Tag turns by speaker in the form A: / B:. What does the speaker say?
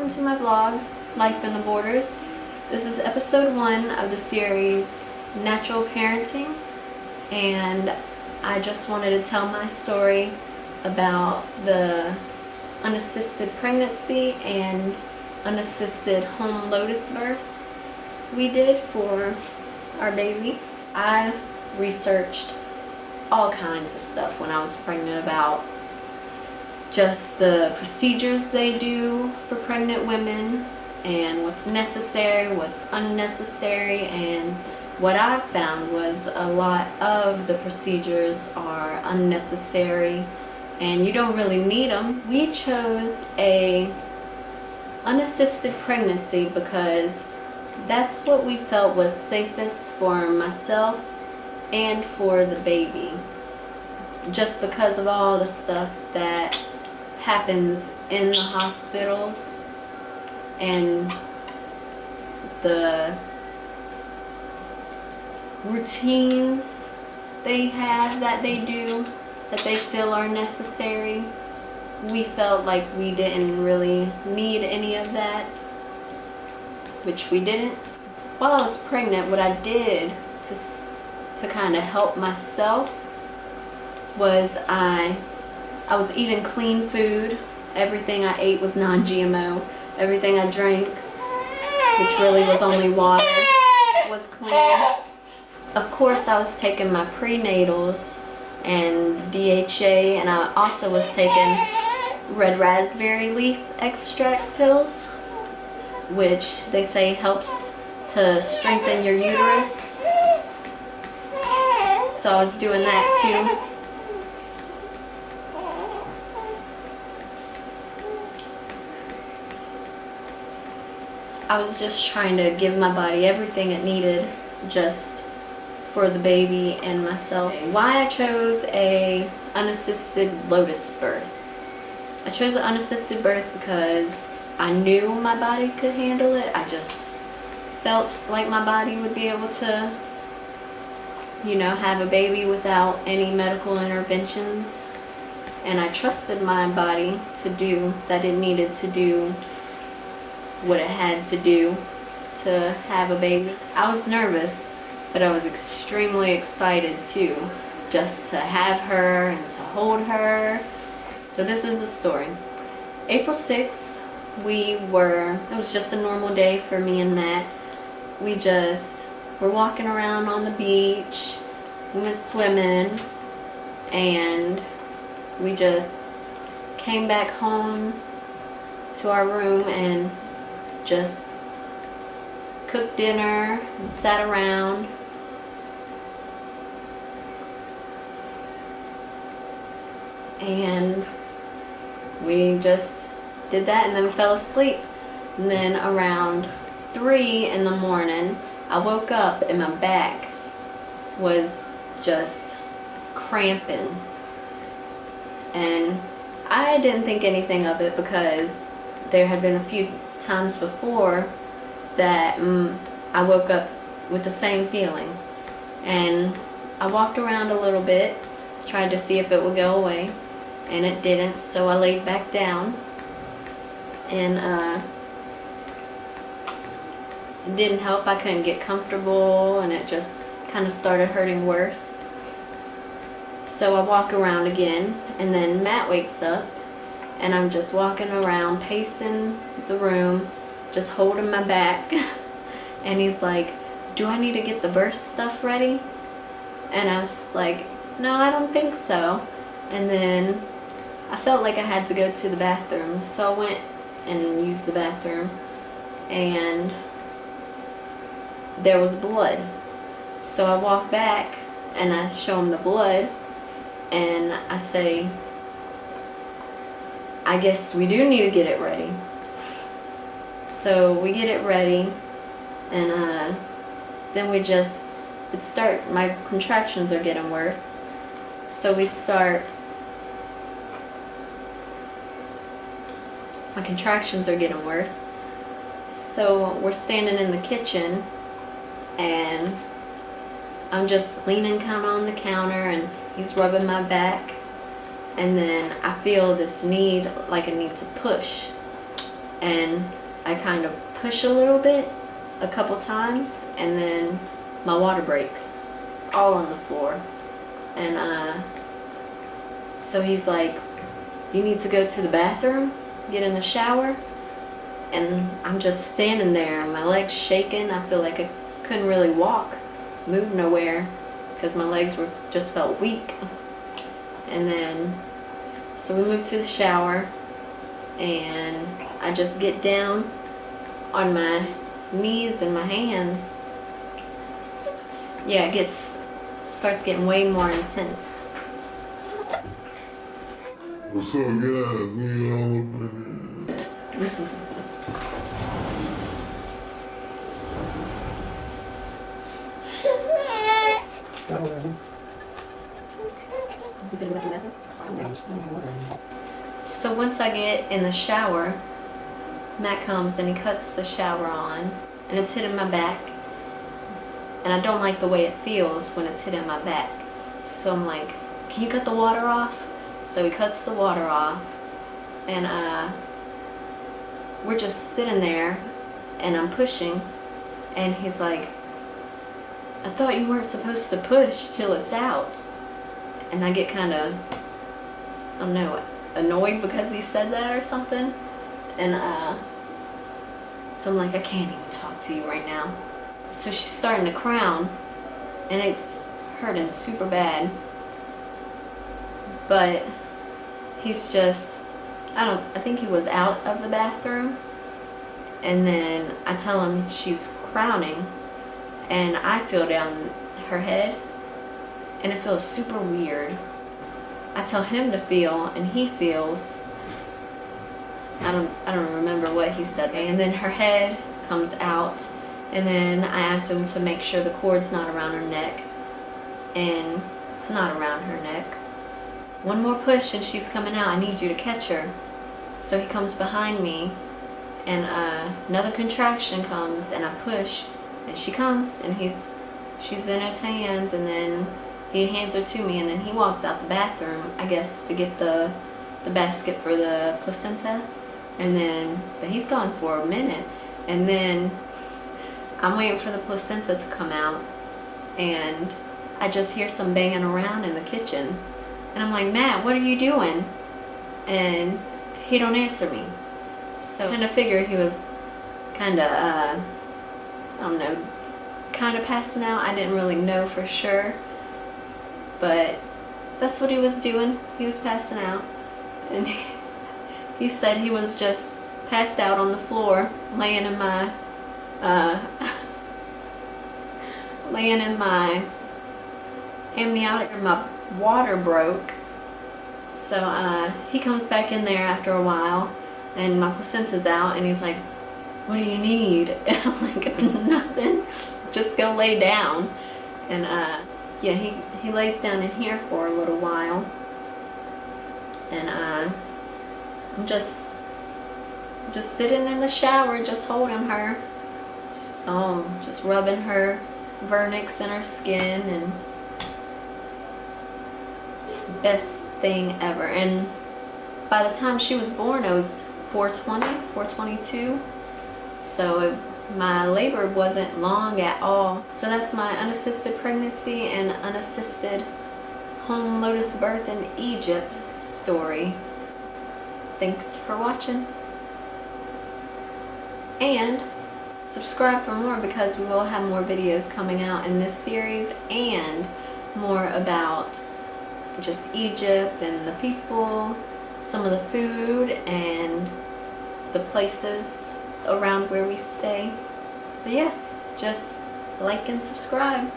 A: welcome to my vlog, Life in the Borders. This is episode 1 of the series, Natural Parenting, and I just wanted to tell my story about the unassisted pregnancy and unassisted home Lotus birth we did for our baby. I researched all kinds of stuff when I was pregnant about just the procedures they do for pregnant women and what's necessary, what's unnecessary, and what I found was a lot of the procedures are unnecessary and you don't really need them. We chose a unassisted pregnancy because that's what we felt was safest for myself and for the baby, just because of all the stuff that happens in the hospitals and the routines they have that they do that they feel are necessary. We felt like we didn't really need any of that, which we didn't. While I was pregnant, what I did to kind of help myself was I was eating clean food. Everything I ate was non-GMO. Everything I drank, which really was only water, was clean. Of course, I was taking my prenatals and DHA, and I also was taking red raspberry leaf extract pills, which they say helps to strengthen your uterus. So I was doing that too. I was just trying to give my body everything it needed just for the baby and myself. Why I chose a unassisted Lotus birth. I chose an unassisted birth because I knew my body could handle it. I just felt like my body would be able to, you know, have a baby without any medical interventions. And I trusted my body to do that it needed to do what it had to do to have a baby. I was nervous, but I was extremely excited too, just to have her and to hold her. So this is the story. April 6th, it was just a normal day for me and Matt. We just were walking around on the beach, we went swimming, and we just came back home to our room and just cooked dinner and sat around. And we just did that and then fell asleep. And then around 3 in the morning, I woke up and my back was just cramping. And I didn't think anything of it because there had been a few times before that I woke up with the same feeling. And I walked around a little bit, tried to see if it would go away, and it didn't, so I laid back down, and it didn't help. I couldn't get comfortable and it just kind of started hurting worse. So I walk around again, and then Matt wakes up and I'm just walking around, pacing the room, just holding my back. And he's like, do I need to get the birth stuff ready? And I was like, no, I don't think so. And then I felt like I had to go to the bathroom, so I went and used the bathroom, and there was blood. So I walk back and I show him the blood, and I say, I guess we do need to get it ready. So we get it ready, and then my contractions are getting worse. So my contractions are getting worse. So we're standing in the kitchen, and I'm just leaning kind of on the counter, and he's rubbing my back, and then I feel this need, like I need to push, and I kind of push a little bit a couple times, and then my water breaks all on the floor. And so he's like, you need to go to the bathroom, get in the shower. And I'm just standing there, my legs shaking. I feel like I couldn't really walk, move nowhere, because my legs just felt weak. And then, so we moved to the shower, and I just get down on my knees and my hands. Yeah, it starts getting way more intense.
B: What's up, guys?
A: So once I get in the shower, Matt comes and he cuts the shower on, and it's hitting my back, and I don't like the way it feels when it's hitting my back. So I'm like, can you cut the water off? So he cuts the water off, and we're just sitting there, and I'm pushing, and he's like, I thought you weren't supposed to push till it's out. And I get kind of, I don't know, annoyed because he said that or something. And so I'm like, I can't even talk to you right now. So she's starting to crown, and it's hurting super bad. But he's just, I think he was out of the bathroom. And then I tell him she's crowning, and I feel down her head, and it feels super weird. I tell him to feel, and he feels. I don't remember what he said. And then her head comes out, and then I asked him to make sure the cord's not around her neck, and it's not around her neck. One more push and she's coming out. I need you to catch her. So he comes behind me, and another contraction comes, and I push, and she comes, and she's in his hands, and then he hands her to me, and then he walks out the bathroom, I guess, to get the basket for the placenta. And then, but he's gone for a minute, and then I'm waiting for the placenta to come out, and I just hear some banging around in the kitchen, and I'm like, Matt, what are you doing? And he don't answer me. So I kind of figure he was kind of, I don't know, kind of passing out. I didn't really know for sure, but that's what he was doing. He was passing out, and he said he was just passed out on the floor, laying in my amniotic. My water broke, so he comes back in there after a while, and my placenta's out, and he's like, what do you need? And I'm like, nothing, just go lay down. And yeah, he lays down in here for a little while, and I'm just sitting in the shower, just holding her. So just rubbing her vernix in her skin, and it's the best thing ever. And by the time she was born, it was 422. So my labor wasn't long at all. So that's my unassisted pregnancy and unassisted home Lotus birth in Egypt story. Thanks for watching, and subscribe for more, because we will have more videos coming out in this series, and more about just Egypt and the people, some of the food, and the places around where we stay. So yeah, just like and subscribe.